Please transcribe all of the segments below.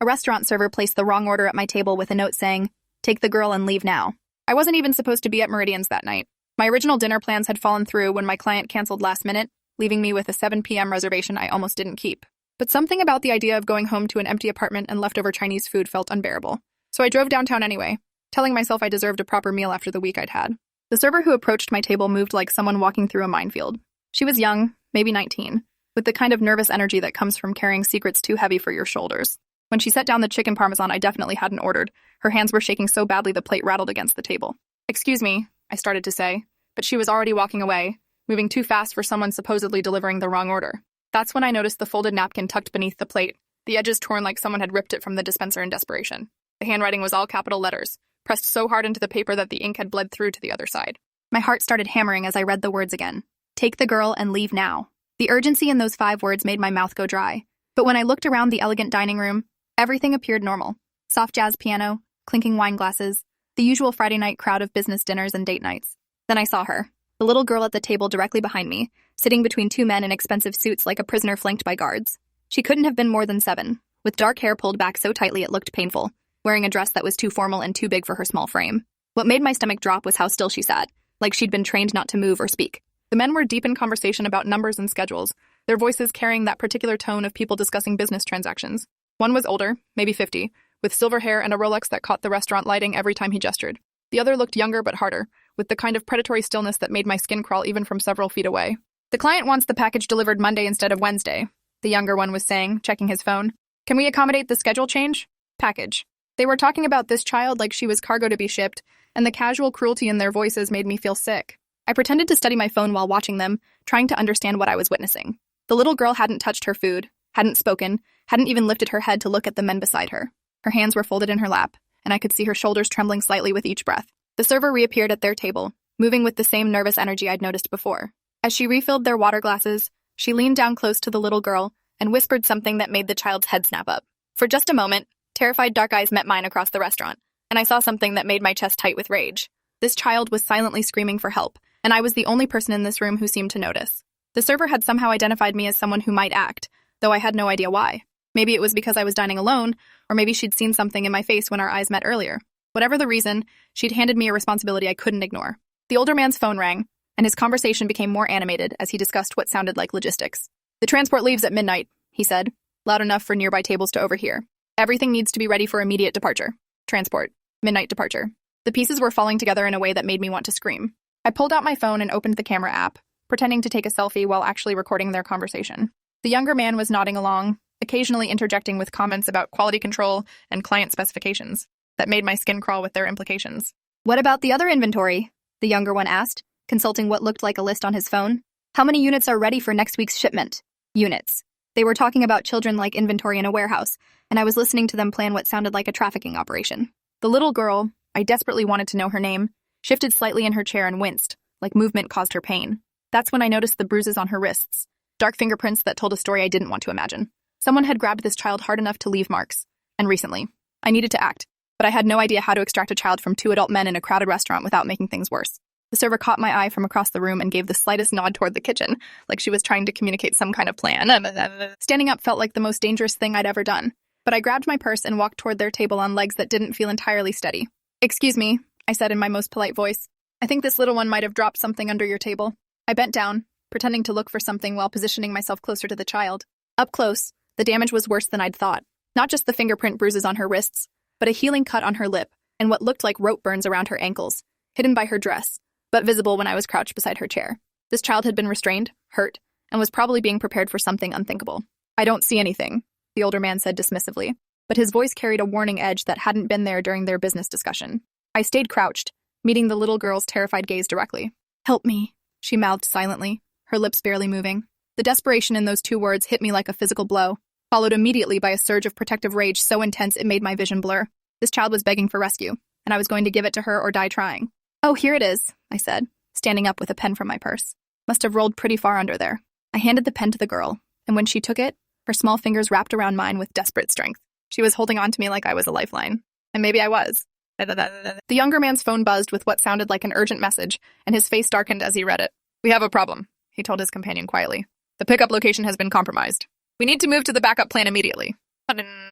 A restaurant server placed the wrong order at my table with a note saying, "Take the girl and leave now." I wasn't even supposed to be at Meridian's that night. My original dinner plans had fallen through when my client canceled last minute, leaving me with a 7 p.m. reservation I almost didn't keep. But something about the idea of going home to an empty apartment and leftover Chinese food felt unbearable. So I drove downtown anyway, telling myself I deserved a proper meal after the week I'd had. The server who approached my table moved like someone walking through a minefield. She was young, maybe 19, with the kind of nervous energy that comes from carrying secrets too heavy for your shoulders. When she set down the chicken parmesan I definitely hadn't ordered, her hands were shaking so badly the plate rattled against the table. "Excuse me," I started to say, but she was already walking away, moving too fast for someone supposedly delivering the wrong order. That's when I noticed the folded napkin tucked beneath the plate, the edges torn like someone had ripped it from the dispenser in desperation. The handwriting was all capital letters, pressed so hard into the paper that the ink had bled through to the other side. My heart started hammering as I read the words again. "Take the girl and leave now." The urgency in those 5 words made my mouth go dry. But when I looked around the elegant dining room, everything appeared normal. Soft jazz piano, clinking wine glasses, the usual Friday night crowd of business dinners and date nights. Then I saw her, the little girl at the table directly behind me, sitting between 2 men in expensive suits like a prisoner flanked by guards. She couldn't have been more than 7, with dark hair pulled back so tightly it looked painful, wearing a dress that was too formal and too big for her small frame. What made my stomach drop was how still she sat, like she'd been trained not to move or speak. The men were deep in conversation about numbers and schedules, their voices carrying that particular tone of people discussing business transactions. One was older, maybe 50, with silver hair and a Rolex that caught the restaurant lighting every time he gestured. The other looked younger but harder, with the kind of predatory stillness that made my skin crawl even from several feet away. "The client wants the package delivered Monday instead of Wednesday," the younger one was saying, checking his phone. "Can we accommodate the schedule change?" Package. They were talking about this child like she was cargo to be shipped, and the casual cruelty in their voices made me feel sick. I pretended to study my phone while watching them, trying to understand what I was witnessing. The little girl hadn't touched her food, hadn't spoken, hadn't even lifted her head to look at the men beside her. Her hands were folded in her lap, and I could see her shoulders trembling slightly with each breath. The server reappeared at their table, moving with the same nervous energy I'd noticed before. As she refilled their water glasses, she leaned down close to the little girl and whispered something that made the child's head snap up. For just a moment, terrified dark eyes met mine across the restaurant, and I saw something that made my chest tight with rage. This child was silently screaming for help, and I was the only person in this room who seemed to notice. The server had somehow identified me as someone who might act, though I had no idea why. Maybe it was because I was dining alone, or maybe she'd seen something in my face when our eyes met earlier. Whatever the reason, she'd handed me a responsibility I couldn't ignore. The older man's phone rang, and his conversation became more animated as he discussed what sounded like logistics. "The transport leaves at midnight," he said, loud enough for nearby tables to overhear. "Everything needs to be ready for immediate departure. Transport. Midnight departure." The pieces were falling together in a way that made me want to scream. I pulled out my phone and opened the camera app, pretending to take a selfie while actually recording their conversation. The younger man was nodding along, occasionally interjecting with comments about quality control and client specifications that made my skin crawl with their implications. "What about the other inventory?" the younger one asked, consulting what looked like a list on his phone. "How many units are ready for next week's shipment?" Units. They were talking about children like inventory in a warehouse, and I was listening to them plan what sounded like a trafficking operation. The little girl, I desperately wanted to know her name, shifted slightly in her chair and winced, like movement caused her pain. That's when I noticed the bruises on her wrists, dark fingerprints that told a story I didn't want to imagine. Someone had grabbed this child hard enough to leave marks, and recently. I needed to act, but I had no idea how to extract a child from 2 adult men in a crowded restaurant without making things worse. The server caught my eye from across the room and gave the slightest nod toward the kitchen, like she was trying to communicate some kind of plan. Standing up felt like the most dangerous thing I'd ever done, but I grabbed my purse and walked toward their table on legs that didn't feel entirely steady. "Excuse me," I said in my most polite voice. "I think this little one might have dropped something under your table." I bent down, pretending to look for something while positioning myself closer to the child. Up close, the damage was worse than I'd thought. Not just the fingerprint bruises on her wrists, but a healing cut on her lip and what looked like rope burns around her ankles, hidden by her dress, but visible when I was crouched beside her chair. This child had been restrained, hurt, and was probably being prepared for something unthinkable. "I don't see anything," the older man said dismissively, but his voice carried a warning edge that hadn't been there during their business discussion. I stayed crouched, meeting the little girl's terrified gaze directly. "Help me," she mouthed silently, her lips barely moving. The desperation in those 2 words hit me like a physical blow, followed immediately by a surge of protective rage so intense it made my vision blur. This child was begging for rescue, and I was going to give it to her or die trying. "Oh, here it is," I said, standing up with a pen from my purse. Must have rolled pretty far under there. I handed the pen to the girl, and when she took it, her small fingers wrapped around mine with desperate strength. She was holding on to me like I was a lifeline. And maybe I was. The younger man's phone buzzed with what sounded like an urgent message, and his face darkened as he read it. "We have a problem," he told his companion quietly. "The pickup location has been compromised. We need to move to the backup plan immediately."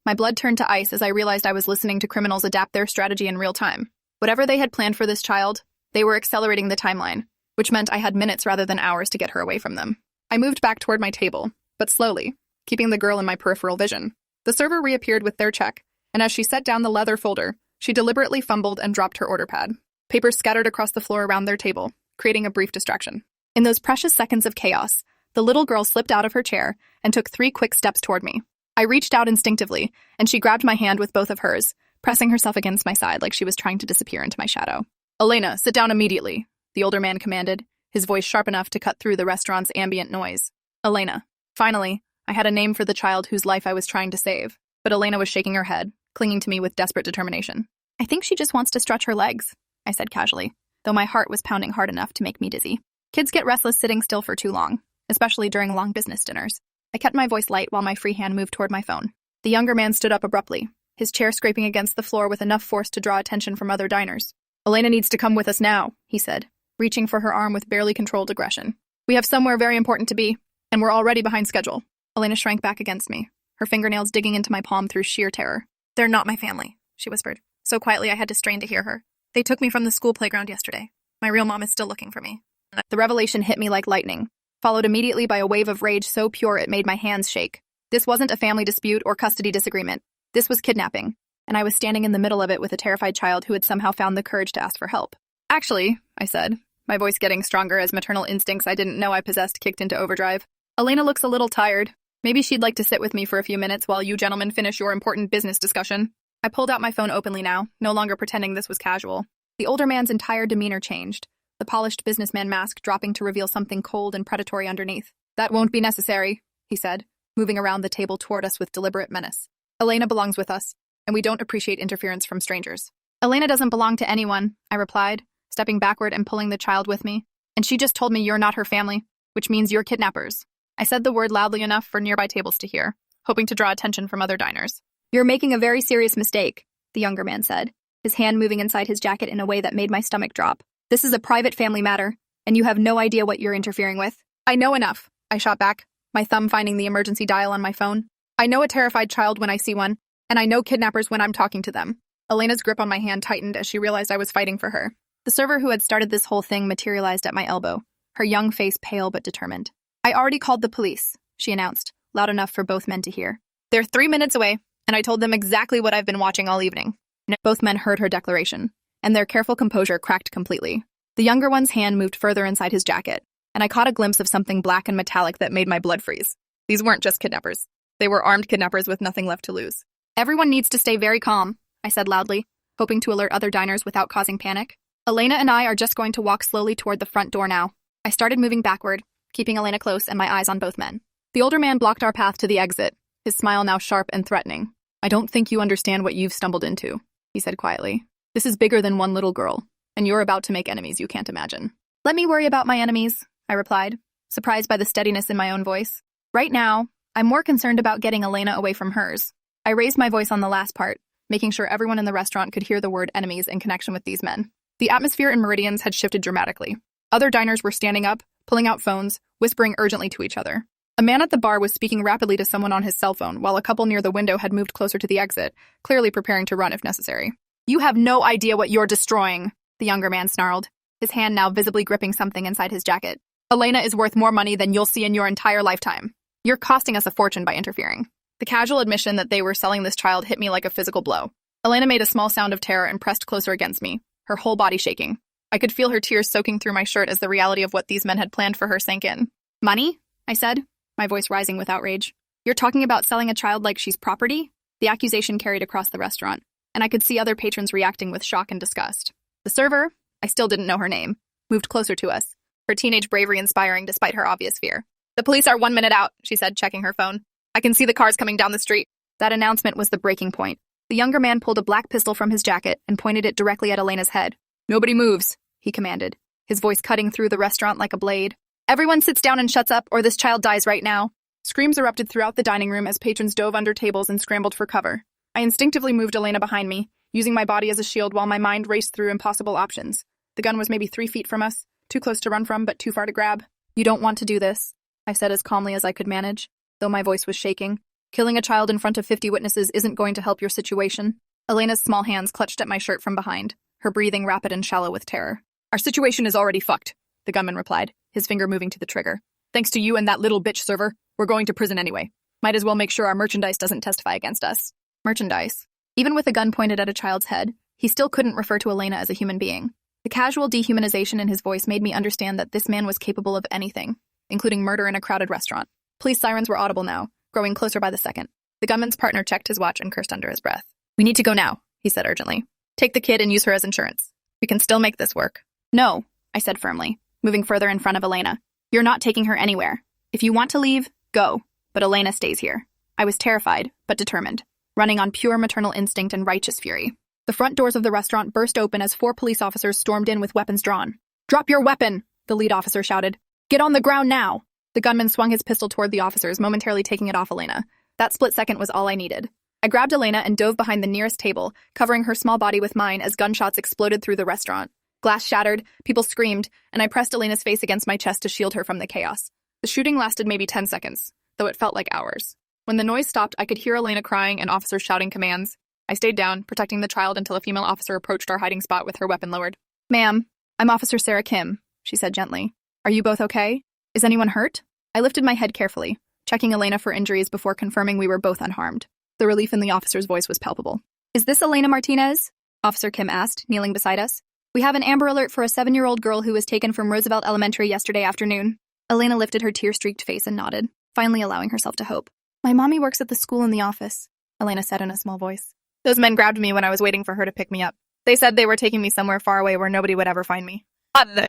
My blood turned to ice as I realized I was listening to criminals adapt their strategy in real time. Whatever they had planned for this child, they were accelerating the timeline, which meant I had minutes rather than hours to get her away from them. I moved back toward my table, but slowly, keeping the girl in my peripheral vision. The server reappeared with their check, and as she set down the leather folder, she deliberately fumbled and dropped her order pad. Papers scattered across the floor around their table, creating a brief distraction. In those precious seconds of chaos, the little girl slipped out of her chair and took 3 quick steps toward me. I reached out instinctively, and she grabbed my hand with both of hers, pressing herself against my side like she was trying to disappear into my shadow. "Elena, sit down immediately," the older man commanded, his voice sharp enough to cut through the restaurant's ambient noise. Elena. Finally, I had a name for the child whose life I was trying to save, but Elena was shaking her head, clinging to me with desperate determination. "I think she just wants to stretch her legs," I said casually, though my heart was pounding hard enough to make me dizzy. Kids get restless sitting still for too long, especially during long business dinners. I kept my voice light while my free hand moved toward my phone. The younger man stood up abruptly, his chair scraping against the floor with enough force to draw attention from other diners. "Elena needs to come with us now," he said, reaching for her arm with barely controlled aggression. "We have somewhere very important to be, and we're already behind schedule." Elena shrank back against me, her fingernails digging into my palm through sheer terror. "They're not my family," she whispered, so quietly I had to strain to hear her. "They took me from the school playground yesterday. My real mom is still looking for me." The revelation hit me like lightning, followed immediately by a wave of rage so pure it made my hands shake. This wasn't a family dispute or custody disagreement. This was kidnapping, and I was standing in the middle of it with a terrified child who had somehow found the courage to ask for help. "Actually," I said, my voice getting stronger as maternal instincts I didn't know I possessed kicked into overdrive, "Elena looks a little tired. Maybe she'd like to sit with me for a few minutes while you gentlemen finish your important business discussion." I pulled out my phone openly now, no longer pretending this was casual. The older man's entire demeanor changed, the polished businessman mask dropping to reveal something cold and predatory underneath. "That won't be necessary," he said, moving around the table toward us with deliberate menace. "Elena belongs with us, and we don't appreciate interference from strangers." "Elena doesn't belong to anyone," I replied, stepping backward and pulling the child with me. "And she just told me you're not her family, which means you're kidnappers." I said the word loudly enough for nearby tables to hear, hoping to draw attention from other diners. "You're making a very serious mistake," the younger man said, his hand moving inside his jacket in a way that made my stomach drop. "This is a private family matter, and you have no idea what you're interfering with." "I know enough," I shot back, my thumb finding the emergency dial on my phone. "I know a terrified child when I see one, and I know kidnappers when I'm talking to them." Elena's grip on my hand tightened as she realized I was fighting for her. The server who had started this whole thing materialized at my elbow, her young face pale but determined. "I already called the police," she announced, loud enough for both men to hear. "They're 3 minutes away, and I told them exactly what I've been watching all evening." Both men heard her declaration, and their careful composure cracked completely. The younger one's hand moved further inside his jacket, and I caught a glimpse of something black and metallic that made my blood freeze. These weren't just kidnappers. They were armed kidnappers with nothing left to lose. "Everyone needs to stay very calm," I said loudly, hoping to alert other diners without causing panic. "Elena and I are just going to walk slowly toward the front door now." I started moving backward, keeping Elena close and my eyes on both men. The older man blocked our path to the exit, his smile now sharp and threatening. "I don't think you understand what you've stumbled into," he said quietly. "This is bigger than one little girl, and you're about to make enemies you can't imagine." "Let me worry about my enemies," I replied, surprised by the steadiness in my own voice. "Right now, I'm more concerned about getting Elena away from hers." I raised my voice on the last part, making sure everyone in the restaurant could hear the word enemies in connection with these men. The atmosphere in Meridians had shifted dramatically. Other diners were standing up, pulling out phones, whispering urgently to each other. A man at the bar was speaking rapidly to someone on his cell phone, while a couple near the window had moved closer to the exit, clearly preparing to run if necessary. "You have no idea what you're destroying," the younger man snarled, his hand now visibly gripping something inside his jacket. "Elena is worth more money than you'll see in your entire lifetime. You're costing us a fortune by interfering." The casual admission that they were selling this child hit me like a physical blow. Elena made a small sound of terror and pressed closer against me, her whole body shaking. I could feel her tears soaking through my shirt as the reality of what these men had planned for her sank in. "Money?" I said, my voice rising with outrage. "You're talking about selling a child like she's property?" The accusation carried across the restaurant, and I could see other patrons reacting with shock and disgust. The server, I still didn't know her name, moved closer to us, her teenage bravery inspiring despite her obvious fear. "The police are 1 minute out," she said, checking her phone. "I can see the cars coming down the street." That announcement was the breaking point. The younger man pulled a black pistol from his jacket and pointed it directly at Elena's head. "Nobody moves," he commanded, his voice cutting through the restaurant like a blade. "Everyone sits down and shuts up, or this child dies right now." Screams erupted throughout the dining room as patrons dove under tables and scrambled for cover. I instinctively moved Elena behind me, using my body as a shield while my mind raced through impossible options. The gun was maybe 3 feet from us, too close to run from, but too far to grab. "You don't want to do this," I said as calmly as I could manage, though my voice was shaking. Killing a child in front of 50 witnesses isn't going to help your situation. Elena's small hands clutched at my shirt from behind, her breathing rapid and shallow with terror. Our situation is already fucked, the gunman replied, his finger moving to the trigger. Thanks to you and that little bitch server, we're going to prison anyway. Might as well make sure our merchandise doesn't testify against us. Merchandise. Even with a gun pointed at a child's head, he still couldn't refer to Elena as a human being. The casual dehumanization in his voice made me understand that this man was capable of anything, including murder in a crowded restaurant. Police sirens were audible now, growing closer by the second. The gunman's partner checked his watch and cursed under his breath. We need to go now, he said urgently. Take the kid and use her as insurance. We can still make this work. No, I said firmly, moving further in front of Elena. You're not taking her anywhere. If you want to leave, go. But Elena stays here. I was terrified, but determined, running on pure maternal instinct and righteous fury. The front doors of the restaurant burst open as 4 police officers stormed in with weapons drawn. Drop your weapon, the lead officer shouted. Get on the ground now. The gunman swung his pistol toward the officers, momentarily taking it off Elena. That split second was all I needed. I grabbed Elena and dove behind the nearest table, covering her small body with mine as gunshots exploded through the restaurant. Glass shattered, people screamed, and I pressed Elena's face against my chest to shield her from the chaos. The shooting lasted maybe 10 seconds, though it felt like hours. When the noise stopped, I could hear Elena crying and officers shouting commands. I stayed down, protecting the child until a female officer approached our hiding spot with her weapon lowered. Ma'am, I'm Officer Sarah Kim, she said gently. Are you both okay? Is anyone hurt? I lifted my head carefully, checking Elena for injuries before confirming we were both unharmed. The relief in the officer's voice was palpable. Is this Elena Martinez? Officer Kim asked, kneeling beside us. We have an Amber Alert for a 7-year-old girl who was taken from Roosevelt Elementary yesterday afternoon. Elena lifted her tear-streaked face and nodded, finally allowing herself to hope. My mommy works at the school in the office, Elena said in a small voice. Those men grabbed me when I was waiting for her to pick me up. They said they were taking me somewhere far away where nobody would ever find me.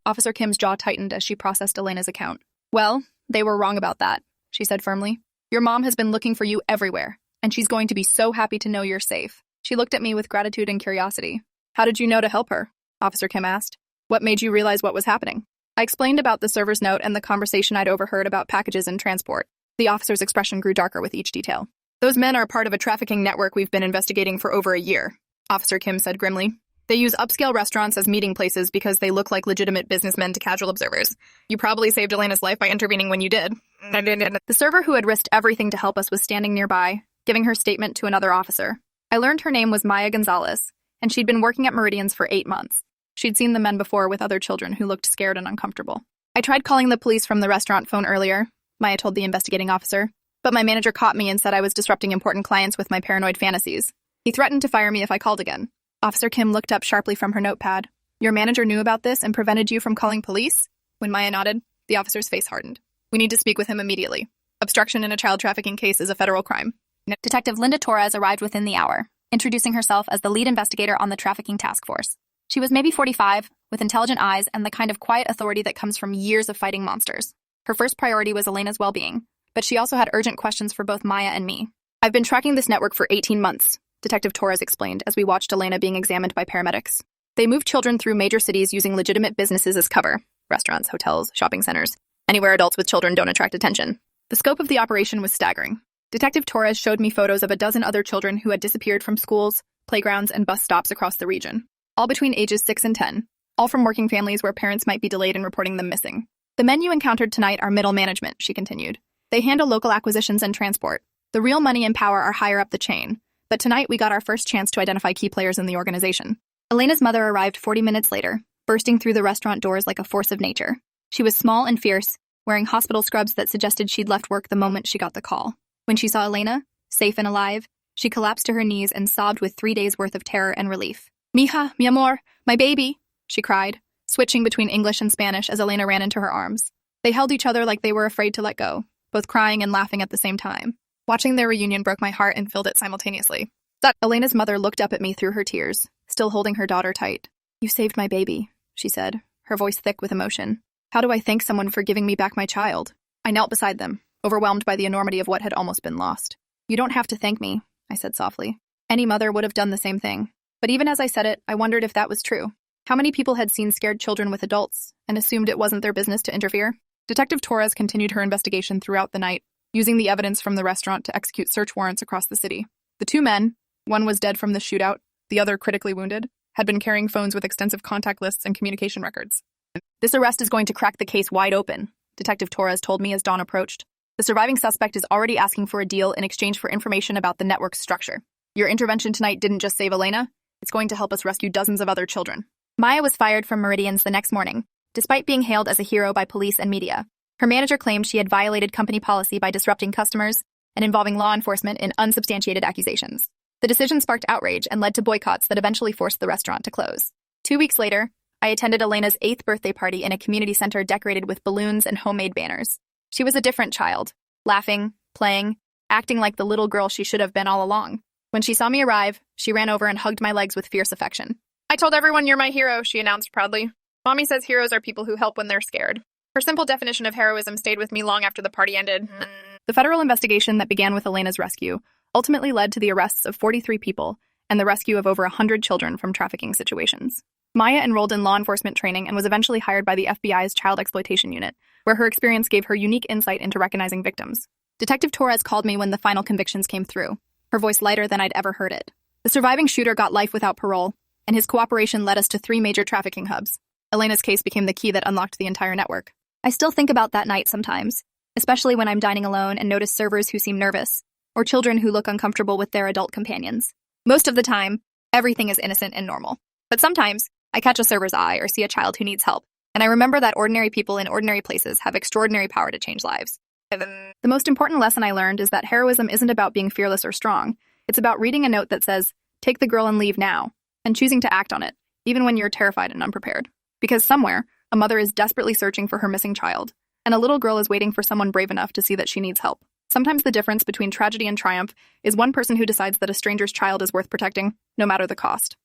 Officer Kim's jaw tightened as she processed Elena's account. Well, they were wrong about that, she said firmly. Your mom has been looking for you everywhere, and she's going to be so happy to know you're safe. She looked at me with gratitude and curiosity. How did you know to help her? Officer Kim asked. What made you realize what was happening? I explained about the server's note and the conversation I'd overheard about packages and transport. The officer's expression grew darker with each detail. Those men are part of a trafficking network we've been investigating for over a year, Officer Kim said grimly. They use upscale restaurants as meeting places because they look like legitimate businessmen to casual observers. You probably saved Elena's life by intervening when you did. The server who had risked everything to help us was standing nearby, giving her statement to another officer. I learned her name was Maya Gonzalez, and she'd been working at Meridian's for 8 months. She'd seen the men before with other children who looked scared and uncomfortable. I tried calling the police from the restaurant phone earlier, Maya told the investigating officer. But my manager caught me and said I was disrupting important clients with my paranoid fantasies. He threatened to fire me if I called again. Officer Kim looked up sharply from her notepad. Your manager knew about this and prevented you from calling police? When Maya nodded, the officer's face hardened. We need to speak with him immediately. Obstruction in a child trafficking case is a federal crime. Detective Linda Torres arrived within the hour, introducing herself as the lead investigator on the trafficking task force. She was maybe 45, with intelligent eyes and the kind of quiet authority that comes from years of fighting monsters. Her first priority was Elena's well-being, but she also had urgent questions for both Maya and me. I've been tracking this network for 18 months, Detective Torres explained as we watched Elena being examined by paramedics. They move children through major cities using legitimate businesses as cover. Restaurants, hotels, shopping centers. Anywhere adults with children don't attract attention. The scope of the operation was staggering. Detective Torres showed me photos of a dozen other children who had disappeared from schools, playgrounds, and bus stops across the region. All between ages 6 and 10. All from working families where parents might be delayed in reporting them missing. The men you encountered tonight are middle management, she continued. They handle local acquisitions and transport. The real money and power are higher up the chain. But tonight we got our first chance to identify key players in the organization. Elena's mother arrived 40 minutes later, bursting through the restaurant doors like a force of nature. She was small and fierce, wearing hospital scrubs that suggested she'd left work the moment she got the call. When she saw Elena, safe and alive, she collapsed to her knees and sobbed with 3 days' worth of terror and relief. Mija, mi amor, my baby, she cried, switching between English and Spanish as Elena ran into her arms. They held each other like they were afraid to let go, both crying and laughing at the same time. Watching their reunion broke my heart and filled it simultaneously. Elena's mother looked up at me through her tears, still holding her daughter tight. You saved my baby, she said, her voice thick with emotion. How do I thank someone for giving me back my child? I knelt beside them, overwhelmed by the enormity of what had almost been lost. You don't have to thank me, I said softly. Any mother would have done the same thing. But even as I said it, I wondered if that was true. How many people had seen scared children with adults and assumed it wasn't their business to interfere? Detective Torres continued her investigation throughout the night, using the evidence from the restaurant to execute search warrants across the city. The 2 men, one was dead from the shootout, the other critically wounded, had been carrying phones with extensive contact lists and communication records. This arrest is going to crack the case wide open, Detective Torres told me as dawn approached. The surviving suspect is already asking for a deal in exchange for information about the network's structure. Your intervention tonight didn't just save Elena, it's going to help us rescue dozens of other children. Maya was fired from Meridians the next morning, despite being hailed as a hero by police and media. Her manager claimed she had violated company policy by disrupting customers and involving law enforcement in unsubstantiated accusations. The decision sparked outrage and led to boycotts that eventually forced the restaurant to close. 2 weeks later, I attended Elena's 8th birthday party in a community center decorated with balloons and homemade banners. She was a different child, laughing, playing, acting like the little girl she should have been all along. When she saw me arrive, she ran over and hugged my legs with fierce affection. "I told everyone you're my hero," she announced proudly. "Mommy says heroes are people who help when they're scared." Her simple definition of heroism stayed with me long after the party ended. The federal investigation that began with Elena's rescue ultimately led to the arrests of 43 people and the rescue of over 100 children from trafficking situations. Maya enrolled in law enforcement training and was eventually hired by the FBI's Child Exploitation Unit, where her experience gave her unique insight into recognizing victims. Detective Torres called me when the final convictions came through, her voice lighter than I'd ever heard it. The surviving shooter got life without parole, and his cooperation led us to 3 major trafficking hubs. Elena's case became the key that unlocked the entire network. I still think about that night sometimes, especially when I'm dining alone and notice servers who seem nervous, or children who look uncomfortable with their adult companions. Most of the time, everything is innocent and normal. But sometimes, I catch a server's eye or see a child who needs help, and I remember that ordinary people in ordinary places have extraordinary power to change lives. The most important lesson I learned is that heroism isn't about being fearless or strong. It's about reading a note that says, "Take the girl and leave now," and choosing to act on it, even when you're terrified and unprepared. Because somewhere, a mother is desperately searching for her missing child, and a little girl is waiting for someone brave enough to see that she needs help. Sometimes the difference between tragedy and triumph is one person who decides that a stranger's child is worth protecting, no matter the cost.